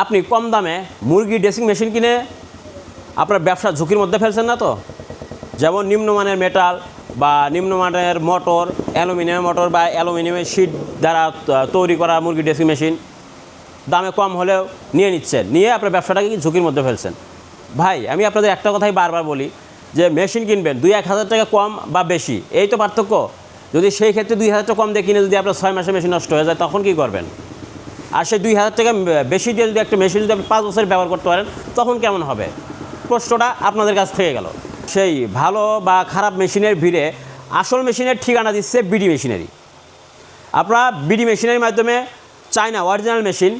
আপনি কম দামে মুরগি ড্রেসিং মেশিন কিনে আপনার ব্যবসা ঝুঁকির মধ্যে ফেলছেন না তো? যেমন নিম্নমানের মেটাল বা নিম্নমানের মোটর, অ্যালুমিনিয়াম মোটর বা অ্যালুমিনিয়ামের শিট দ্বারা তৈরি করা মুরগি ড্রেসিং মেশিন দামে কম হলেও নিয়ে নিচ্ছেন, নিয়ে আপনার ব্যবসাটাকে কি ঝুঁকির মধ্যে ফেলছেন। ভাই, আমি আপনাদের একটা কথাই বারবার বলি যে মেশিন কিনবেন 2-1 হাজার টাকা কম বা বেশি, এই তো পার্থক্য। যদি সেই ক্ষেত্রে 2,000 টাকা কম দিয়ে কিনে যদি আপনার 6 মাসে মেশিন নষ্ট হয়ে যায়, তখন কী করবেন? আর সেই 2,000 টাকা বেশি দিয়ে যদি একটা মেশিন যদি আপনি 5 বছর ব্যবহার করতে পারেন, তখন কেমন হবে? প্রশ্নটা আপনাদের কাছ থেকে গেল। সেই ভালো বা খারাপ মেশিনের ভিড়ে আসল মেশিনের ঠিকানা দিচ্ছে বিডি মেশিনারি। আপনারা বিডি মেশিনারির মাধ্যমে চায়না অরিজিনাল মেশিন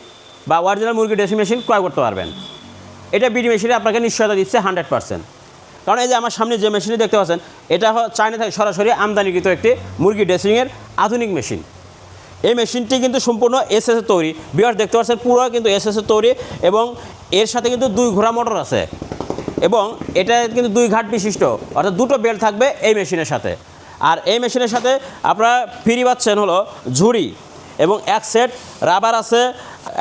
বা অরিজিনাল মুরগি ড্রেসিং মেশিন ক্রয় করতে পারবেন। এটা বিডি মেশিনে আপনাকে নিশ্চয়তা দিচ্ছে 100%। কারণ এই যে আমার সামনে যে মেশিনটি দেখতে পাচ্ছেন, এটা চায়না থেকে সরাসরি আমদানিকৃত একটি মুরগি ড্রেসিংয়ের আধুনিক মেশিন। এই মেশিনটি কিন্তু সম্পূর্ণ এসএসের তৈরি। ভিউয়ার্স দেখতে পাচ্ছেন, পুরো কিন্তু এসএসের তৈরি এবং এর সাথে কিন্তু 2 ঘোড়া মোটর আছে এবং এটা কিন্তু 2 ঘাট বিশিষ্ট, অর্থাৎ 2টো বেল্ট থাকবে এই মেশিনের সাথে। আর এই মেশিনের সাথে আপনারা ফ্রি পাচ্ছেন হলো ঝুড়ি এবং এক সেট রাবার আছে,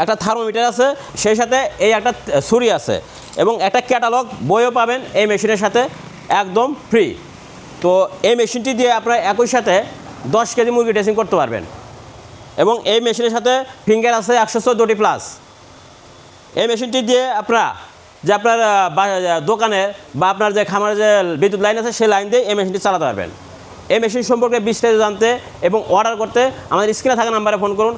একটা থার্মোমিটার আছে, সেই সাথে এই একটা ছুরি আছে এবং একটা ক্যাটালগ বইও পাবেন এই মেশিনের সাথে একদম ফ্রি। তো এই মেশিনটি দিয়ে আপনারা একই সাথে 10 কেজি মুরগি ড্রেসিং করতে পারবেন এবং এই মেশিনের সাথে ফিঙ্গার আছে 114টি প্লাস। এই মেশিনটি দিয়ে আপনারা যে আপনার দোকানে বা আপনার যে খামারে যে বিদ্যুৎ লাইন আছে, সেই লাইন দিয়ে এই মেশিনটি চালাতে পারবেন। এই মেশিন সম্পর্কে বিস্তারিত জানতে এবং অর্ডার করতে আমাদের স্ক্রিনে থাকা নাম্বারে ফোন করুন।